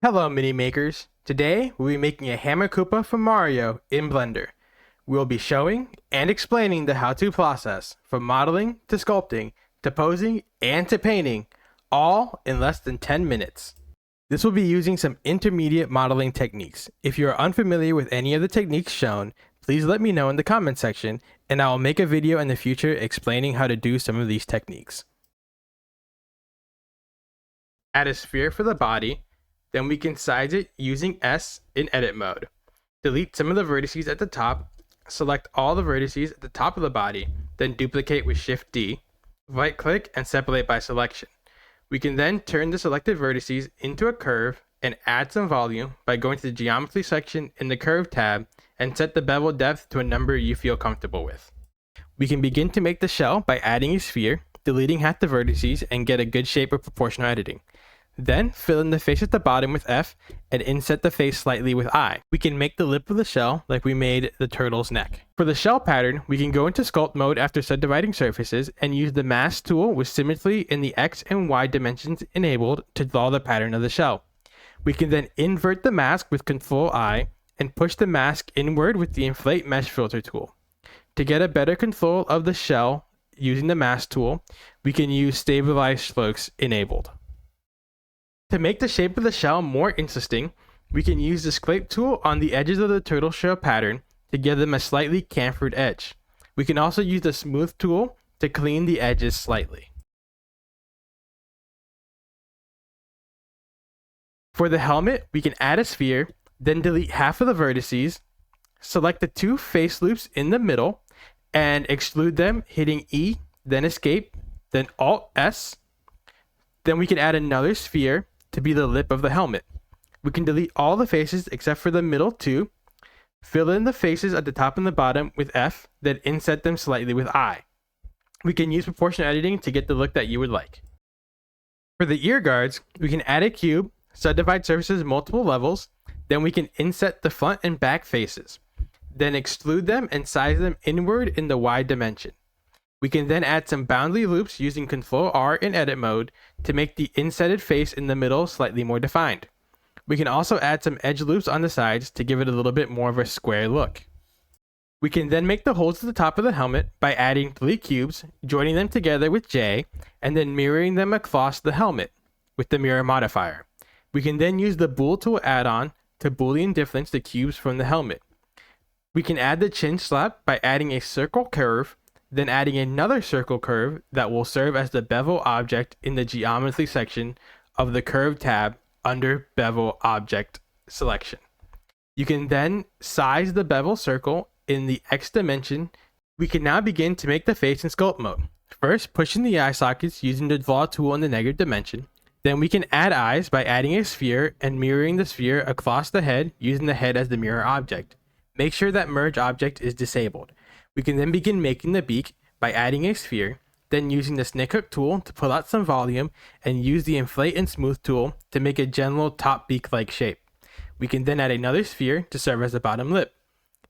Hello mini makers! Today we'll be making a Hammer Koopa from Mario in Blender. We'll be showing and explaining the how-to process from modeling to sculpting to posing and to painting, all in less than 10 minutes. This will be using some intermediate modeling techniques. If you are unfamiliar with any of the techniques shown, please let me know in the comment section and I will make a video in the future explaining how to do some of these techniques. Add a sphere for the body. Then we can size it using S in edit mode. Delete some of the vertices at the top, select all the vertices at the top of the body, then duplicate with Shift D, right click and separate by selection. We can then turn the selected vertices into a curve and add some volume by going to the geometry section in the curve tab and set the bevel depth to a number you feel comfortable with. We can begin to make the shell by adding a sphere, deleting half the vertices and get a good shape with proportional editing. Then fill in the face at the bottom with F and inset the face slightly with I. We can make the lip of the shell like we made the turtle's neck. For the shell pattern, we can go into sculpt mode after subdividing surfaces and use the mask tool with symmetry in the X and Y dimensions enabled to draw the pattern of the shell. We can then invert the mask with Ctrl I and push the mask inward with the inflate mesh filter tool. To get a better control of the shell using the mask tool, we can use stabilize strokes enabled. To make the shape of the shell more interesting, we can use the scrape tool on the edges of the turtle shell pattern to give them a slightly chamfered edge. We can also use the smooth tool to clean the edges slightly. For the helmet, we can add a sphere, then delete half of the vertices, select the two face loops in the middle, and extrude them, hitting E, then escape, then Alt S. Then we can add another sphere to be the lip of the helmet. We can delete all the faces except for the middle two, fill in the faces at the top and the bottom with F, then inset them slightly with I. We can use proportional editing to get the look that you would like. For the ear guards, we can add a cube, subdivide surfaces multiple levels, then we can inset the front and back faces, then extrude them and size them inward in the Y dimension. We can then add some boundary loops using Ctrl R in edit mode to make the insetted face in the middle slightly more defined. We can also add some edge loops on the sides to give it a little bit more of a square look. We can then make the holes at the top of the helmet by adding 3 cubes, joining them together with J, and then mirroring them across the helmet with the mirror modifier. We can then use the bool tool add-on to boolean difference the cubes from the helmet. We can add the chin slap by adding a circle curve, then adding another circle curve that will serve as the bevel object in the geometry section of the curve tab under bevel object selection. You can then size the bevel circle in the X dimension. We can now begin to make the face in sculpt mode. First, pushing the eye sockets using the draw tool in the negative dimension. Then we can add eyes by adding a sphere and mirroring the sphere across the head using the head as the mirror object. Make sure that merge object is disabled. We can then begin making the beak by adding a sphere, then using the snake hook tool to pull out some volume and use the inflate and smooth tool to make a general top beak-like shape. We can then add another sphere to serve as the bottom lip.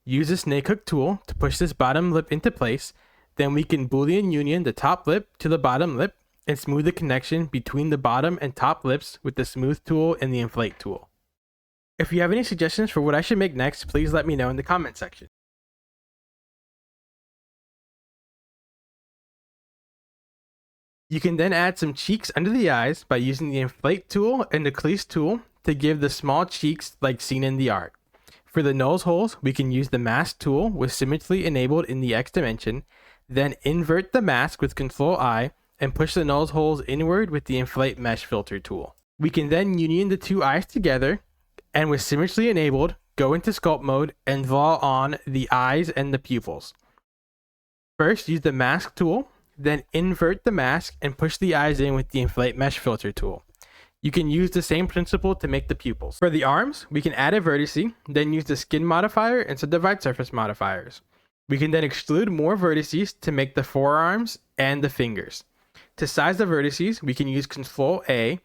Use the snake hook tool to push this bottom lip into place, then we can boolean union the top lip to the bottom lip and smooth the connection between the bottom and top lips with the smooth tool and the inflate tool. If you have any suggestions for what I should make next, please let me know in the comment section. You can then add some cheeks under the eyes by using the inflate tool and the crease tool to give the small cheeks like seen in the art. For the nose holes, we can use the mask tool with symmetry enabled in the X dimension, then invert the mask with Ctrl I and push the nose holes inward with the inflate mesh filter tool. We can then union the two eyes together and with symmetry enabled, go into sculpt mode and draw on the eyes and the pupils. First, use the mask tool, then invert the mask and push the eyes in with the inflate mesh filter tool. You can use the same principle to make the pupils. For the arms, we can add a vertice, then use the skin modifier and subdivide surface modifiers. We can then extrude more vertices to make the forearms and the fingers. To size the vertices, we can use Ctrl A,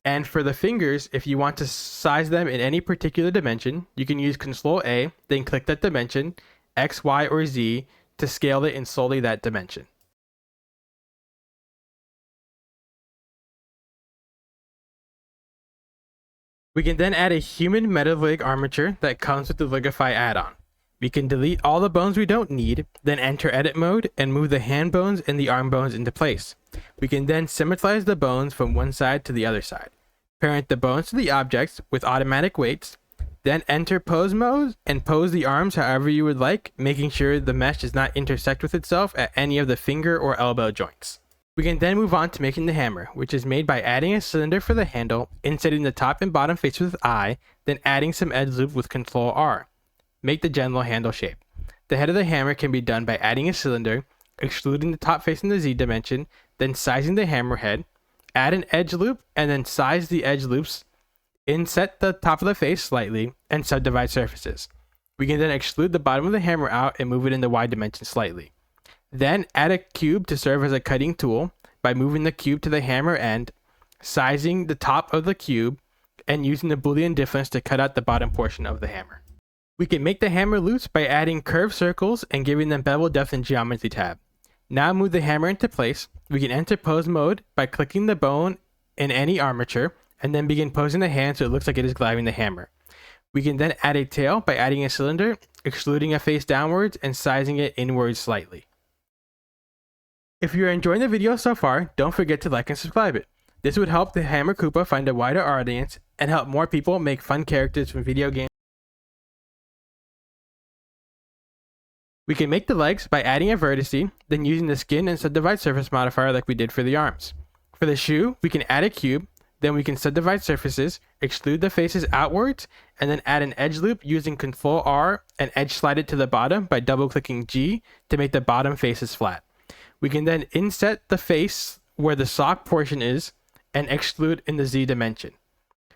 and for the fingers, if you want to size them in any particular dimension, you can use Ctrl A, then click that dimension, X, Y, or Z, to scale it in solely that dimension. We can then add a human meta leg armature that comes with the Ligify add-on. We can delete all the bones we don't need, then enter edit mode and move the hand bones and the arm bones into place. We can then symmetrize the bones from one side to the other side. Parent the bones to the objects with automatic weights, then enter pose mode and pose the arms however you would like, making sure the mesh does not intersect with itself at any of the finger or elbow joints. We can then move on to making the hammer, which is made by adding a cylinder for the handle, insetting the top and bottom face with I, then adding some edge loop with Ctrl R. Make the general handle shape. The head of the hammer can be done by adding a cylinder, excluding the top face in the Z dimension, then sizing the hammer head, add an edge loop, and then size the edge loops, inset the top of the face slightly, and subdivide surfaces. We can then exclude the bottom of the hammer out and move it in the Y dimension slightly. Then add a cube to serve as a cutting tool by moving the cube to the hammer end, sizing the top of the cube, and using the Boolean difference to cut out the bottom portion of the hammer. We can make the hammer loops by adding curved circles and giving them bevel depth and geometry tab. Now move the hammer into place. We can enter pose mode by clicking the bone in any armature and then begin posing the hand so it looks like it is gliding the hammer. We can then add a tail by adding a cylinder, excluding a face downwards and sizing it inwards slightly. If you're enjoying the video so far, don't forget to like and subscribe it. This would help the Hammer Koopa find a wider audience and help more people make fun characters from video games. We can make the legs by adding a vertice, then using the skin and subdivide surface modifier like we did for the arms. For the shoe, we can add a cube, then we can subdivide surfaces, exclude the faces outwards, and then add an edge loop using Ctrl R and edge slide it to the bottom by double clicking G to make the bottom faces flat. We can then inset the face where the sock portion is and exclude in the Z dimension.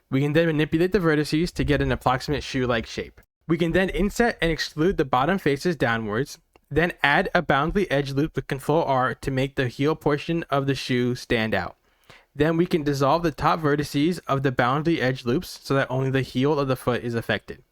We can then manipulate the vertices to get an approximate shoe-like shape. We can then inset and exclude the bottom faces downwards, then add a boundary edge loop with Ctrl R to make the heel portion of the shoe stand out. Then we can dissolve the top vertices of the boundary edge loops so that only the heel of the foot is affected.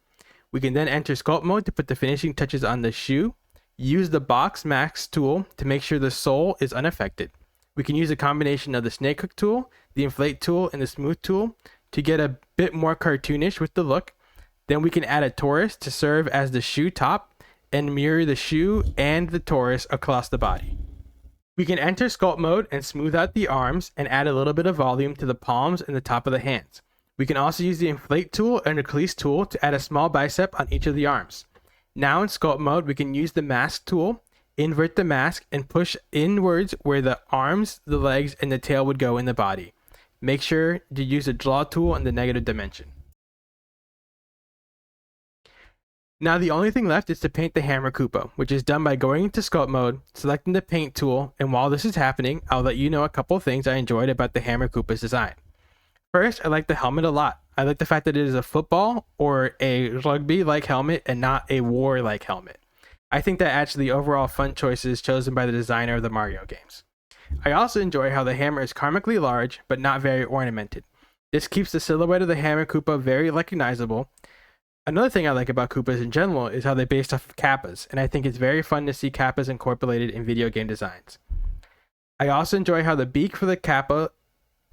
We can then enter sculpt mode to put the finishing touches on the shoe, use the box mask tool to make sure the sole is unaffected. We can use a combination of the snake hook tool, the inflate tool, and the smooth tool to get a bit more cartoonish with the look. Then we can add a torus to serve as the shoe top and mirror the shoe and the torus across the body. We can enter sculpt mode and smooth out the arms and add a little bit of volume to the palms and the top of the hands. We can also use the inflate tool and the crease tool to add a small bicep on each of the arms. Now in sculpt mode, we can use the mask tool, invert the mask, and push inwards where the arms, the legs, and the tail would go in the body. Make sure to use the draw tool in the negative dimension. Now the only thing left is to paint the Hammer Koopa, which is done by going into sculpt mode, selecting the paint tool, and while this is happening, I'll let you know a couple of things I enjoyed about the Hammer Koopa's design. First, I like the helmet a lot. I like the fact that it is a football or a rugby-like helmet and not a war-like helmet. I think that adds to the overall fun choices chosen by the designer of the Mario games. I also enjoy how the hammer is karmically large, but not very ornamented. This keeps the silhouette of the Hammer Koopa very recognizable. Another thing I like about Koopas in general is how they're based off of Kappas, and I think it's very fun to see Kappas incorporated in video game designs. I also enjoy how the beak for the Kappa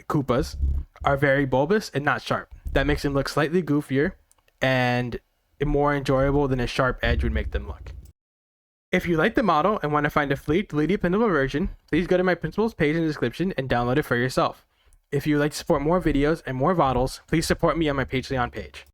Koopas are very bulbous and not sharp. That makes them look slightly goofier and more enjoyable than a sharp edge would make them look. If you like the model and want to find a free deleted printable version, please go to my principles page in the description and download it for yourself. If you would like to support more videos and more models, please support me on my Patreon page.